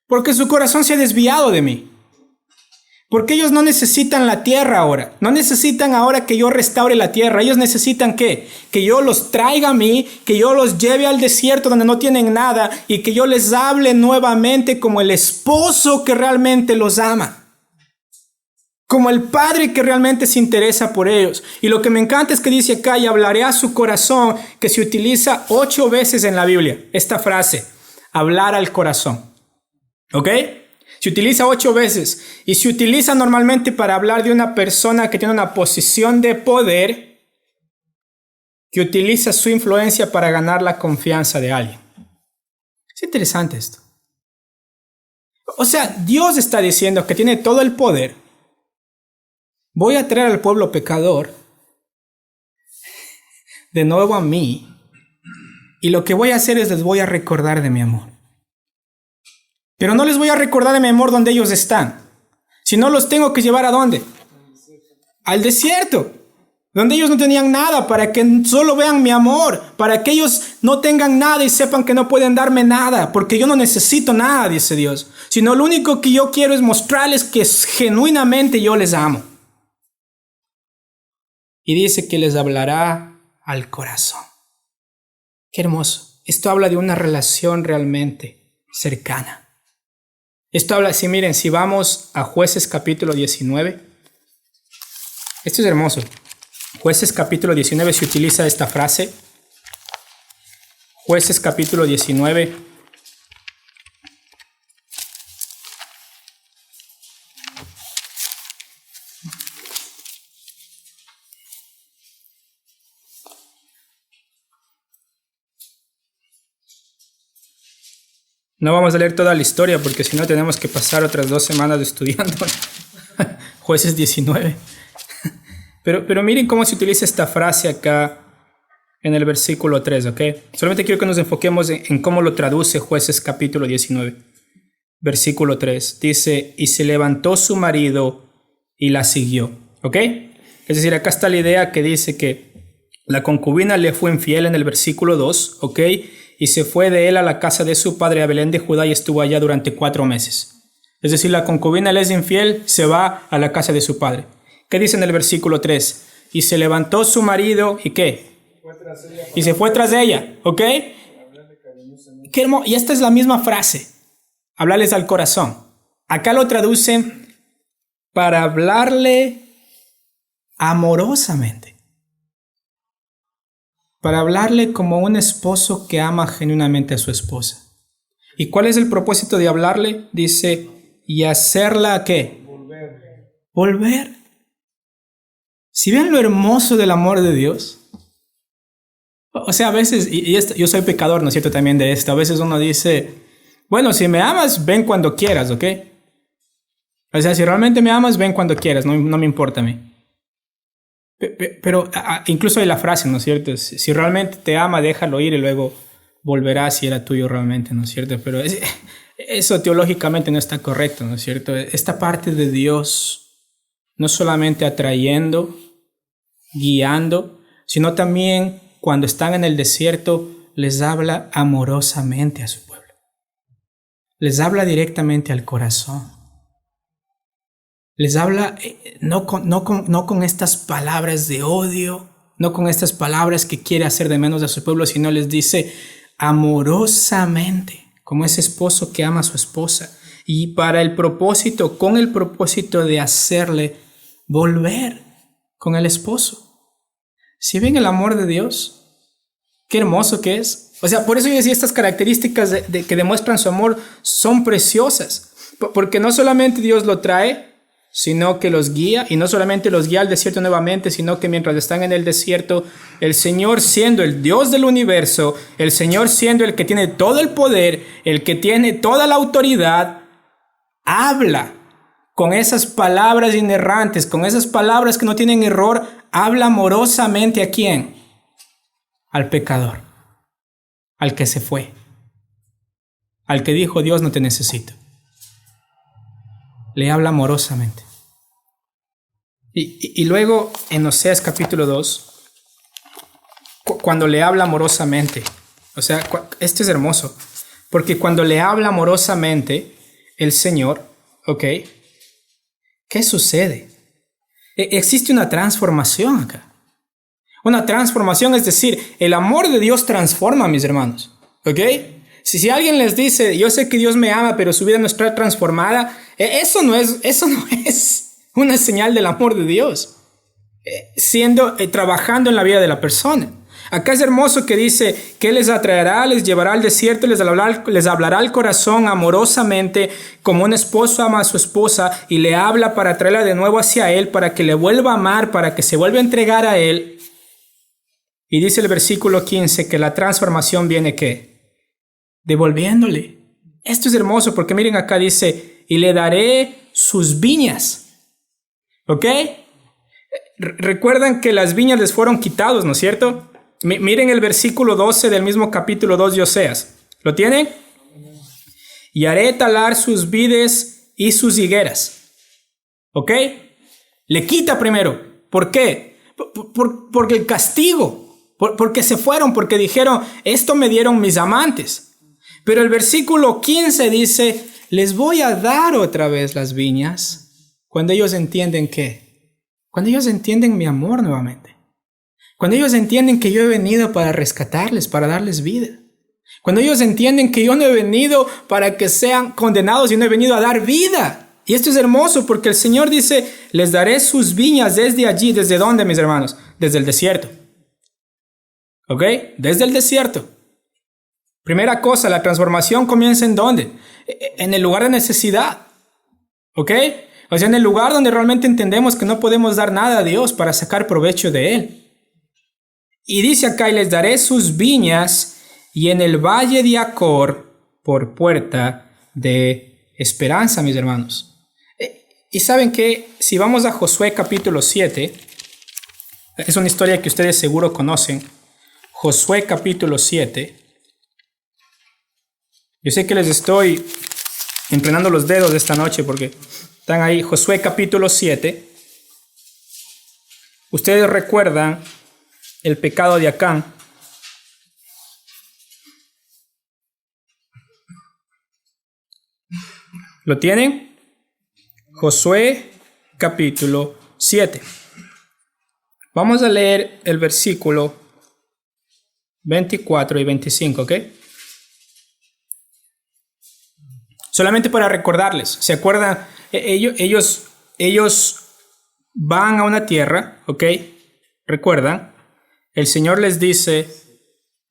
[SPEAKER 2] Porque su corazón se ha desviado de mí. Porque ellos no necesitan la tierra ahora. No necesitan ahora que yo restaure la tierra. Ellos necesitan ¿qué? Que yo los traiga a mí, que yo los lleve al desierto donde no tienen nada y que yo les hable nuevamente como el esposo que realmente los ama. Como el padre que realmente se interesa por ellos. Y lo que me encanta es que dice acá, y hablaré a su corazón, que se utiliza 8 veces en la Biblia. Esta frase, hablar al corazón. ¿Ok? Se utiliza 8 veces y se utiliza normalmente para hablar de una persona que tiene una posición de poder, que utiliza su influencia para ganar la confianza de alguien. Es interesante esto. O sea, Dios está diciendo que tiene todo el poder. Voy a traer al pueblo pecador de nuevo a mí y lo que voy a hacer es les voy a recordar de mi amor. Pero no les voy a recordar de mi amor donde ellos están, sino los tengo que llevar ¿a dónde? Al desierto, donde ellos no tenían nada, para que solo vean mi amor, para que ellos no tengan nada y sepan que no pueden darme nada, porque yo no necesito nada, dice Dios, sino lo único que yo quiero es mostrarles que genuinamente yo les amo. Y dice que les hablará al corazón. Qué hermoso. Esto habla de una relación realmente cercana. Esto habla, si miren, si vamos a Jueces capítulo 19, esto es hermoso. Jueces capítulo 19 se utiliza esta frase. Jueces capítulo 19. No vamos a leer toda la historia porque si no tenemos que pasar otras 2 semanas estudiando Jueces 19. Pero miren cómo se utiliza esta frase acá en el versículo 3, ¿ok? Solamente quiero que nos enfoquemos en cómo lo traduce Jueces capítulo 19. Versículo 3. Dice, y se levantó su marido y la siguió, ¿ok? Es decir, acá está la idea que dice que la concubina le fue infiel en el versículo 2, ¿ok? Y se fue de él a la casa de su padre a Belén de Judá y estuvo allá durante 4 meses. Es decir, la concubina le es infiel, se va a la casa de su padre. ¿Qué dice en el versículo 3? Y se levantó su marido, ¿y qué? Y se fue tras de ella, ¿ok? Qué hermoso. Y esta es la misma frase, hablarles al corazón. Acá lo traducen para hablarle amorosamente. Para hablarle como un esposo que ama genuinamente a su esposa. ¿Y cuál es el propósito de hablarle? Dice, y hacerla ¿qué? Volver. Si ven lo hermoso del amor de Dios. O sea, a veces, yo soy pecador, ¿no es cierto? También de esto. A veces uno dice, bueno, si me amas, ven cuando quieras, ¿ok? O sea, si realmente me amas, ven cuando quieras, no me importa a mí. Pero incluso hay la frase, ¿no es cierto? Si realmente te ama, déjalo ir y luego volverá si era tuyo realmente, ¿no es cierto? Pero eso teológicamente no está correcto, ¿no es cierto? Esta parte de Dios no solamente atrayendo, guiando, sino también cuando están en el desierto les habla amorosamente a su pueblo. Les habla directamente al corazón. Les habla no con estas palabras de odio, no con estas palabras que quiere hacer de menos a su pueblo, sino les dice amorosamente. como ese esposo que ama a su esposa. Y con el propósito de hacerle volver con el esposo. ¿Sí ven el amor de Dios? Qué hermoso que es. O sea, por eso yo decía, estas características de que demuestran su amor son preciosas. Porque no solamente Dios lo trae, sino que los guía, y no solamente los guía al desierto nuevamente, sino que mientras están en el desierto, el Señor siendo el Dios del universo, el Señor siendo el que tiene todo el poder, el que tiene toda la autoridad, habla con esas palabras inerrantes, con esas palabras que no tienen error, habla amorosamente ¿a quién? Al pecador, al que se fue, al que dijo Dios no te necesito. Le habla amorosamente. Y luego en Oseas capítulo 2, cuando le habla amorosamente, o sea, esto es hermoso, porque cuando le habla amorosamente el Señor, ¿ok? ¿Qué sucede? Existe una transformación acá. Una transformación, es decir, el amor de Dios transforma, mis hermanos, ¿ok? Si alguien les dice, yo sé que Dios me ama, pero su vida no está transformada, eso no es una señal del amor de Dios, trabajando en la vida de la persona. Acá es hermoso que dice que Él les atraerá, les llevará al desierto, les hablará al corazón amorosamente, como un esposo ama a su esposa, y le habla para traerla de nuevo hacia Él, para que le vuelva a amar, para que se vuelva a entregar a Él. Y dice el versículo 15 que la transformación viene ¿qué? Devolviéndole. Esto es hermoso porque miren acá dice, y le daré sus viñas. ¿Ok? Recuerdan que las viñas les fueron quitados, ¿no es cierto? Miren el versículo 12 del mismo capítulo 2 de Oseas. ¿Lo tienen? Y haré talar sus vides y sus higueras. ¿Ok? Le quita primero. ¿Por qué? Porque el castigo. Porque se fueron, porque dijeron, esto me dieron mis amantes. Pero el versículo 15 dice, les voy a dar otra vez las viñas cuando ellos entienden ¿qué? Cuando ellos entienden mi amor nuevamente. Cuando ellos entienden que yo he venido para rescatarles, para darles vida. Cuando ellos entienden que yo no he venido para que sean condenados, sino he venido a dar vida. Y esto es hermoso porque el Señor dice, les daré sus viñas desde allí. ¿Desde dónde, mis hermanos? Desde el desierto. ¿Ok? Desde el desierto. Primera cosa, la transformación comienza ¿en dónde? En el lugar de necesidad. ¿Ok? O sea, en el lugar donde realmente entendemos que no podemos dar nada a Dios para sacar provecho de Él. Y dice acá, y les daré sus viñas y en el valle de Acor por puerta de esperanza, mis hermanos. Y saben que si vamos a Josué capítulo 7, es una historia que ustedes seguro conocen. Josué capítulo 7. Yo sé que les estoy entrenando los dedos esta noche porque están ahí. Josué capítulo 7. Ustedes recuerdan el pecado de Acán. ¿Lo tienen? Josué capítulo 7. Vamos a leer el versículo 24 y 25, ¿ok? Solamente para recordarles, ¿se acuerdan? Ellos van a una tierra, ¿ok? ¿Recuerdan? El Señor les dice,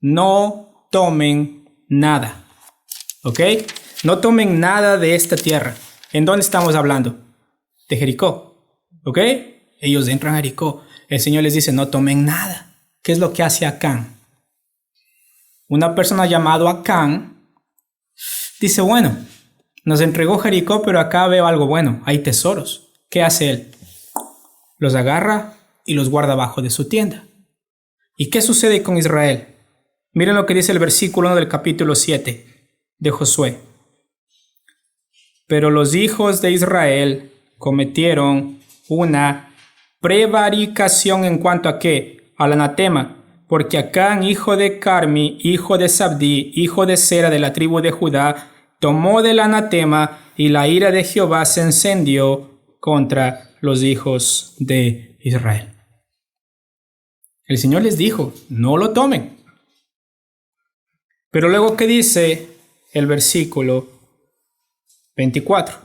[SPEAKER 2] no tomen nada, ¿ok? No tomen nada de esta tierra. ¿En dónde estamos hablando? De Jericó, ¿ok? Ellos entran a Jericó. El Señor les dice, no tomen nada. ¿Qué es lo que hace Acán? Una persona llamada Acán dice, bueno, nos entregó Jericó, pero acá veo algo bueno, hay tesoros. ¿Qué hace él? Los agarra y los guarda abajo de su tienda. ¿Y qué sucede con Israel? Miren lo que dice el versículo 1 del capítulo 7 de Josué. Pero los hijos de Israel cometieron una prevaricación en cuanto a ¿qué? Al anatema. Porque Acán, hijo de Carmi, hijo de Sabdí, hijo de Sera de la tribu de Judá, tomó del anatema y la ira de Jehová se encendió contra los hijos de Israel. El Señor les dijo, no lo tomen. Pero luego, ¿qué dice? el versículo 24.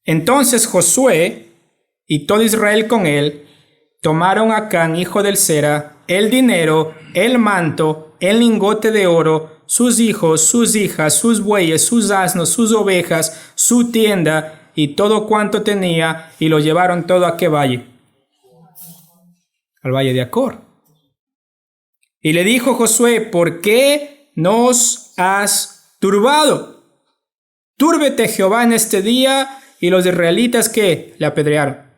[SPEAKER 2] Entonces Josué y todo Israel con él tomaron a Acán, hijo del Zera, el dinero, el manto, el lingote de oro, sus hijos, sus hijas, sus bueyes, sus asnos, sus ovejas, su tienda y todo cuanto tenía, y lo llevaron todo ¿a qué valle? Al valle de Acor. Y le dijo Josué: ¿por qué nos has turbado? Túrbete Jehová en este día. Y los israelitas, ¿qué? Le apedrearon.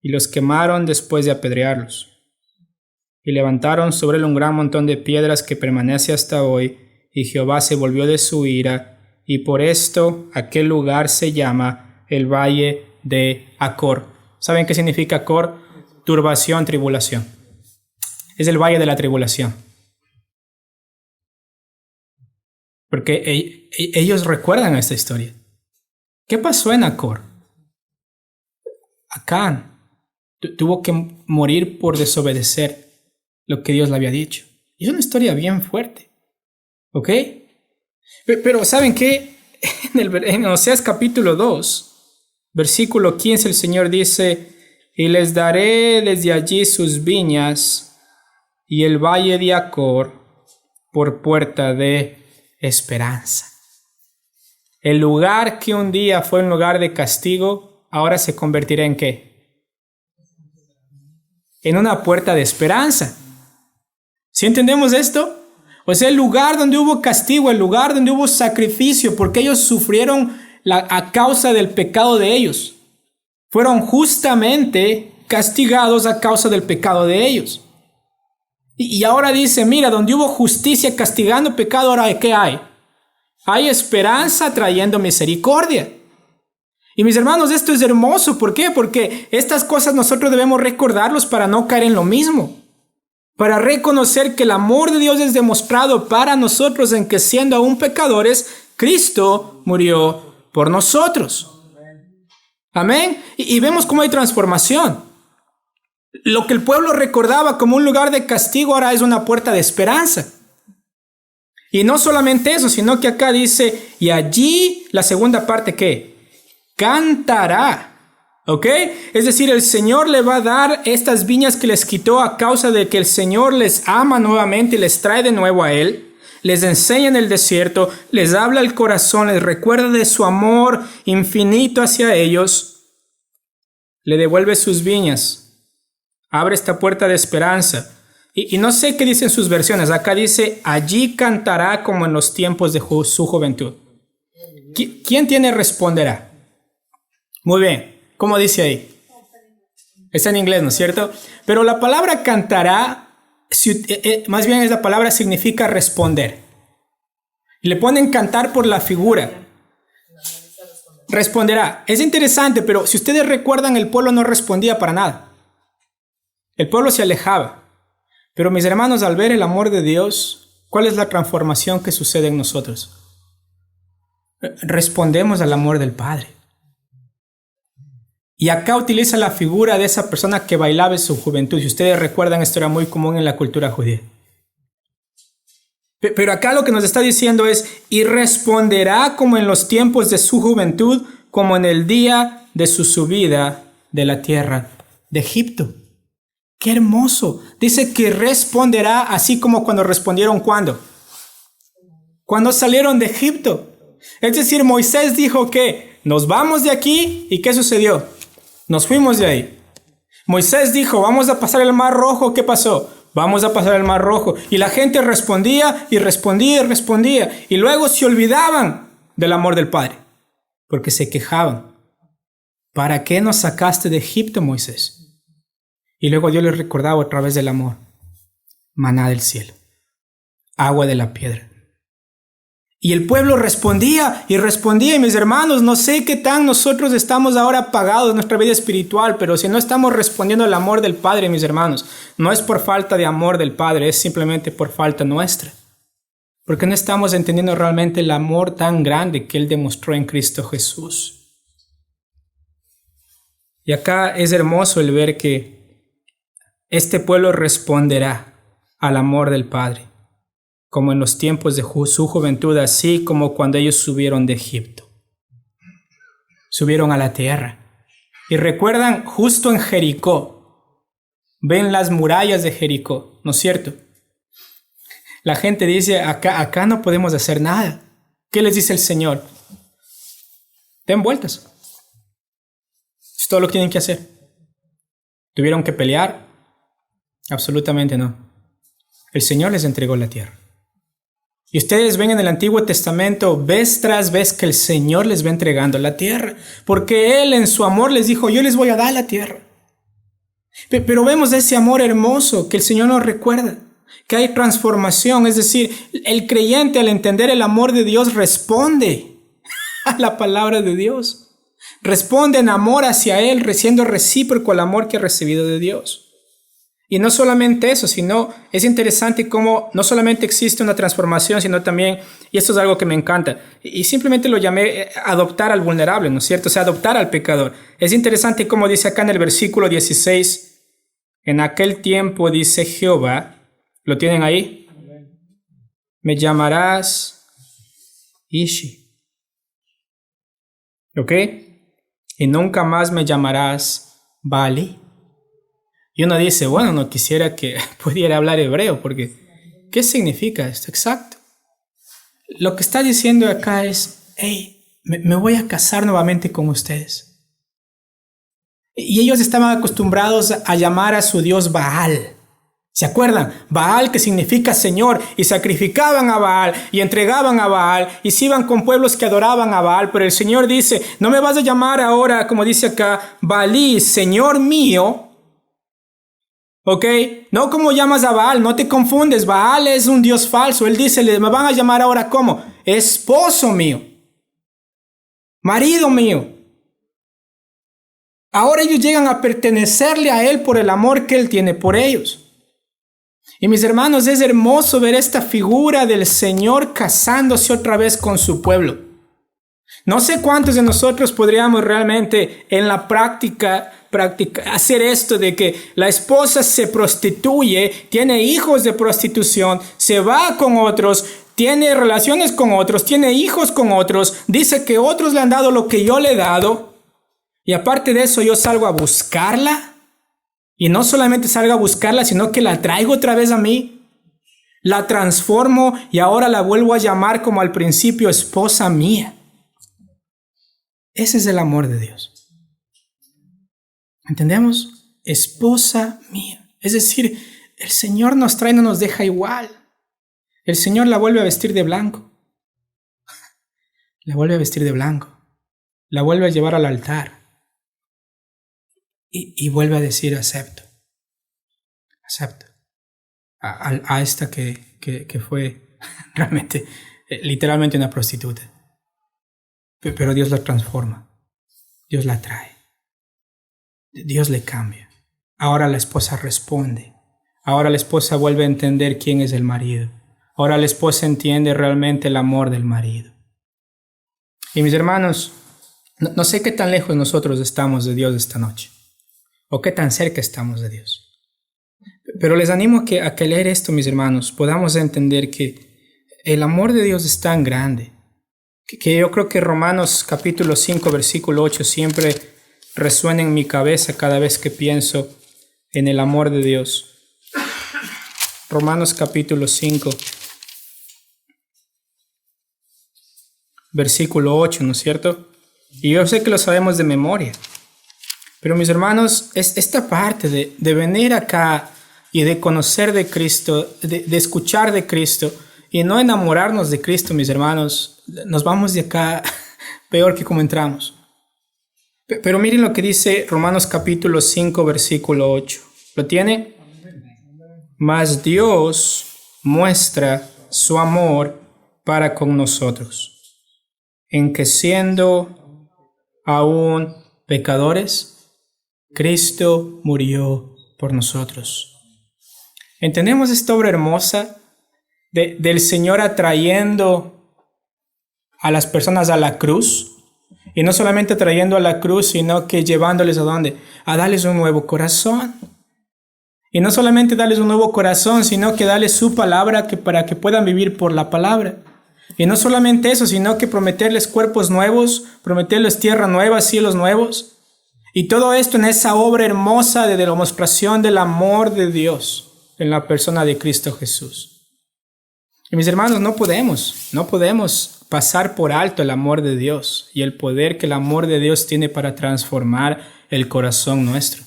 [SPEAKER 2] Y los quemaron después de apedrearlos. Y levantaron sobre él un gran montón de piedras que permanece hasta hoy. Y Jehová se volvió de su ira. Y por esto aquel lugar se llama el Valle de Acor. ¿Saben qué significa Acor? Turbación, tribulación. Es el Valle de la Tribulación. Porque ellos recuerdan esta historia. ¿Qué pasó en Acor? Acán tuvo que morir por desobedecer lo que Dios le había dicho. Y es una historia bien fuerte. ¿Ok? Pero ¿saben qué? En Oseas capítulo 2, versículo 15, el Señor dice: y les daré desde allí sus viñas y el valle de Acor por puerta de esperanza. El lugar que un día fue un lugar de castigo, ahora se convertirá ¿en qué? En una puerta de esperanza. ¿Sí entendemos esto? O sea, el lugar donde hubo castigo, el lugar donde hubo sacrificio, porque ellos sufrieron a causa del pecado de ellos. Fueron justamente castigados a causa del pecado de ellos. Y ahora dice, mira, donde hubo justicia castigando pecado, ahora ¿qué hay? Hay esperanza trayendo misericordia. Y mis hermanos, esto es hermoso. ¿Por qué? Porque estas cosas nosotros debemos recordarlos para no caer en lo mismo. Para reconocer que el amor de Dios es demostrado para nosotros en que siendo aún pecadores, Cristo murió por nosotros. Amén. Y vemos cómo hay transformación. Lo que el pueblo recordaba como un lugar de castigo ahora es una puerta de esperanza. Y no solamente eso, sino que acá dice, y allí la segunda parte, ¿qué? Cantará. ¿Ok? Es decir, el Señor le va a dar estas viñas que les quitó a causa de que el Señor les ama nuevamente y les trae de nuevo a Él. Les enseña en el desierto, les habla el corazón, les recuerda de su amor infinito hacia ellos. Le devuelve sus viñas. Abre esta puerta de esperanza. Y no sé qué dicen sus versiones. Acá dice, allí cantará como en los tiempos de su juventud. ¿Quién tiene responderá? Muy bien. ¿Cómo dice ahí? Está en inglés, ¿no es cierto? Pero la palabra cantará, más bien esa palabra significa responder. Y le ponen cantar por la figura. Responderá. Es interesante, pero si ustedes recuerdan, el pueblo no respondía para nada. El pueblo se alejaba. Pero mis hermanos, al ver el amor de Dios, ¿cuál es la transformación que sucede en nosotros? Respondemos al amor del Padre. Y acá utiliza la figura de esa persona que bailaba en su juventud. Si ustedes recuerdan, esto era muy común en la cultura judía. Pero acá lo que nos está diciendo es, y responderá como en los tiempos de su juventud, como en el día de su subida de la tierra de Egipto. ¡Qué hermoso! Dice que responderá así como cuando respondieron, ¿cuándo? Cuando salieron de Egipto. Es decir, Moisés dijo que nos vamos de aquí, ¿y qué sucedió? Nos fuimos de ahí. Moisés dijo, vamos a pasar el Mar Rojo. ¿Qué pasó? Vamos a pasar el Mar Rojo. Y la gente respondía y respondía y respondía. Y luego se olvidaban del amor del Padre, porque se quejaban. ¿Para qué nos sacaste de Egipto, Moisés? Y luego Dios les recordaba otra vez del amor. Maná del cielo. Agua de la piedra. Y el pueblo respondía y respondía. Y mis hermanos, no sé qué tan nosotros estamos ahora apagados en nuestra vida espiritual, pero si no estamos respondiendo al amor del Padre, mis hermanos, no es por falta de amor del Padre, es simplemente por falta nuestra. Porque no estamos entendiendo realmente el amor tan grande que Él demostró en Cristo Jesús. Y acá es hermoso el ver que este pueblo responderá al amor del Padre. como en los tiempos de su juventud, así como cuando ellos subieron de Egipto. Subieron a la tierra. Y recuerdan, justo en Jericó, ven las murallas de Jericó, ¿no es cierto? La gente dice, acá no podemos hacer nada. ¿Qué les dice el Señor? Den vueltas. Es todo lo que tienen que hacer. ¿Tuvieron que pelear? Absolutamente no. El Señor les entregó la tierra. Y ustedes ven en el Antiguo Testamento, vez tras vez, que el Señor les va entregando la tierra. Porque Él en su amor les dijo, yo les voy a dar la tierra. Pero vemos ese amor hermoso que el Señor nos recuerda. Que hay transformación, es decir, el creyente al entender el amor de Dios responde a la palabra de Dios. Responde en amor hacia Él, siendo recíproco al amor que ha recibido de Dios. Y no solamente eso, sino es interesante cómo no solamente existe una transformación, sino también, y esto es algo que me encanta, y simplemente lo llamé adoptar al vulnerable, ¿no es cierto? O sea, adoptar al pecador. Es interesante cómo dice acá en el versículo 16, en aquel tiempo dice Jehová, ¿lo tienen ahí? Me llamarás Ishi. ¿Ok? Y nunca más me llamarás Bali. Y uno dice, bueno, no quisiera que pudiera hablar hebreo, porque ¿qué significa esto? Exacto. Lo que está diciendo acá es, hey, me voy a casar nuevamente con ustedes. Y ellos estaban acostumbrados a llamar a su dios Baal. ¿Se acuerdan? Baal, que significa Señor, y sacrificaban a Baal y entregaban a Baal y se iban con pueblos que adoraban a Baal, pero el Señor dice, no me vas a llamar ahora, como dice acá, Balí, Señor mío, ¿ok? No como llamas a Baal, no te confundes, Baal es un dios falso, él dice, me van a llamar ahora ¿cómo? Esposo mío, marido mío. Ahora ellos llegan a pertenecerle a Él por el amor que Él tiene por ellos. Y mis hermanos, es hermoso ver esta figura del Señor casándose otra vez con su pueblo. No sé cuántos de nosotros podríamos realmente en la práctica hacer esto de que la esposa se prostituye, tiene hijos de prostitución, se va con otros, tiene relaciones con otros, tiene hijos con otros, dice que otros le han dado lo que yo le he dado, y aparte de eso yo salgo a buscarla. Y no solamente salgo a buscarla, sino que la traigo otra vez a mí. La transformo y ahora la vuelvo a llamar como al principio esposa mía. Ese es el amor de Dios. ¿Entendemos? Esposa mía. Es decir, el Señor nos trae y no nos deja igual. El Señor la vuelve a vestir de blanco. La vuelve a vestir de blanco. La vuelve a llevar al altar. Y vuelve a decir, acepto a esta que fue realmente, literalmente una prostituta. Pero Dios la transforma, Dios la trae, Dios le cambia. Ahora la esposa responde, ahora la esposa vuelve a entender quién es el marido, ahora la esposa entiende realmente el amor del marido. Y mis hermanos, no sé qué tan lejos nosotros estamos de Dios esta noche. ¿O qué tan cerca estamos de Dios? Pero les animo a que leer esto, mis hermanos, podamos entender que el amor de Dios es tan grande, que yo creo que Romanos capítulo 5, versículo 8 siempre resuena en mi cabeza cada vez que pienso en el amor de Dios. Romanos capítulo 5, versículo 8, ¿no es cierto? Y yo sé que lo sabemos de memoria. Pero mis hermanos, esta parte de venir acá y de conocer de Cristo, de escuchar de Cristo y no enamorarnos de Cristo, mis hermanos, nos vamos de acá peor que como entramos. Pero miren lo que dice Romanos capítulo 5, versículo 8. ¿Lo tiene? Mas Dios muestra su amor para con nosotros, en que siendo aún pecadores, Cristo murió por nosotros. ¿Entendemos esta obra hermosa del Señor atrayendo a las personas a la cruz? Y no solamente trayendo a la cruz, sino que llevándoles ¿a dónde? A darles un nuevo corazón. Y no solamente darles un nuevo corazón, sino que darles su palabra para que puedan vivir por la palabra. Y no solamente eso, sino que prometerles cuerpos nuevos, prometerles tierra nueva, cielos nuevos. Y todo esto en esa obra hermosa de demostración del amor de Dios en la persona de Cristo Jesús. Y mis hermanos, no podemos pasar por alto el amor de Dios y el poder que el amor de Dios tiene para transformar el corazón nuestro.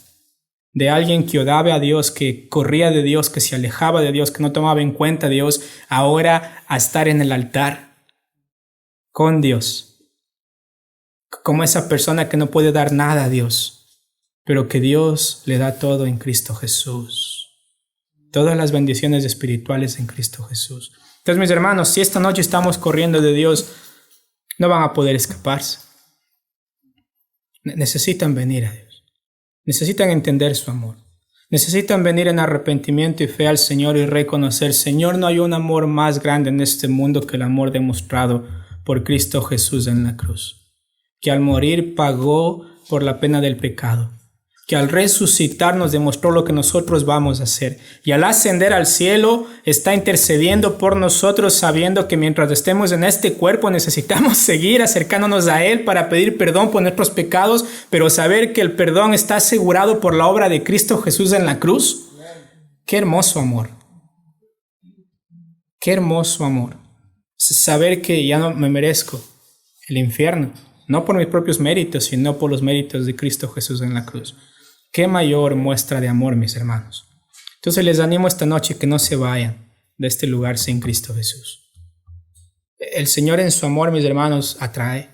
[SPEAKER 2] De alguien que odiaba a Dios, que corría de Dios, que se alejaba de Dios, que no tomaba en cuenta a Dios, ahora a estar en el altar con Dios. Como esa persona que no puede dar nada a Dios, pero que Dios le da todo en Cristo Jesús. Todas las bendiciones espirituales en Cristo Jesús. Entonces, mis hermanos, si esta noche estamos corriendo de Dios, no van a poder escaparse. Necesitan venir a Dios. Necesitan entender su amor. Necesitan venir en arrepentimiento y fe al Señor y reconocer, Señor, no hay un amor más grande en este mundo que el amor demostrado por Cristo Jesús en la cruz, que al morir pagó por la pena del pecado, que al resucitar nos demostró lo que nosotros vamos a hacer, y al ascender al cielo está intercediendo por nosotros, sabiendo que mientras estemos en este cuerpo necesitamos seguir acercándonos a Él para pedir perdón por nuestros pecados, pero saber que el perdón está asegurado por la obra de Cristo Jesús en la cruz. ¡Qué hermoso amor! ¡Qué hermoso amor! Saber que ya no me merezco el infierno, no por mis propios méritos, sino por los méritos de Cristo Jesús en la cruz. ¡Qué mayor muestra de amor, mis hermanos! Entonces les animo esta noche que no se vayan de este lugar sin Cristo Jesús. El Señor en su amor, mis hermanos, atrae.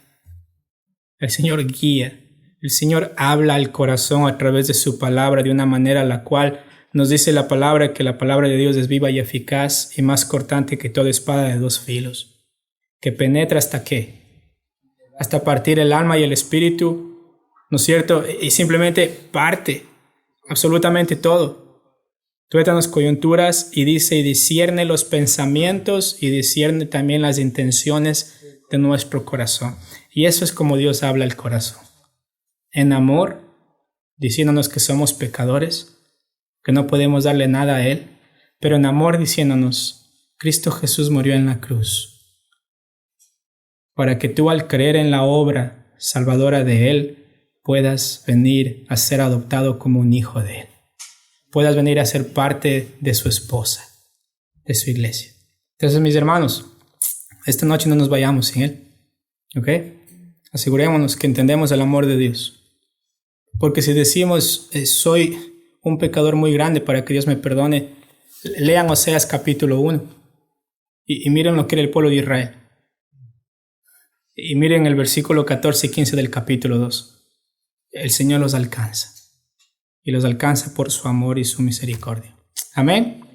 [SPEAKER 2] El Señor guía. El Señor habla al corazón a través de su palabra de una manera la cual nos dice la palabra que la palabra de Dios es viva y eficaz y más cortante que toda espada de dos filos, que penetra hasta ¿qué? Hasta partir el alma y el espíritu, ¿no es cierto? Y simplemente parte absolutamente todo. Tuétanos coyunturas y dice, y discierne los pensamientos y discierne también las intenciones de nuestro corazón. Y eso es como Dios habla al corazón. En amor, diciéndonos que somos pecadores, que no podemos darle nada a Él, pero en amor diciéndonos, Cristo Jesús murió en la cruz, para que tú al creer en la obra salvadora de Él, puedas venir a ser adoptado como un hijo de Él. Puedas venir a ser parte de su esposa, de su iglesia. Entonces, mis hermanos, esta noche no nos vayamos sin Él. ¿Ok? Asegurémonos que entendemos el amor de Dios. Porque si decimos, soy un pecador muy grande para que Dios me perdone, lean Oseas capítulo 1 y miren lo que era el pueblo de Israel. Y miren el versículo 14 y 15 del capítulo 2. El Señor los alcanza, y los alcanza por su amor y su misericordia. Amén.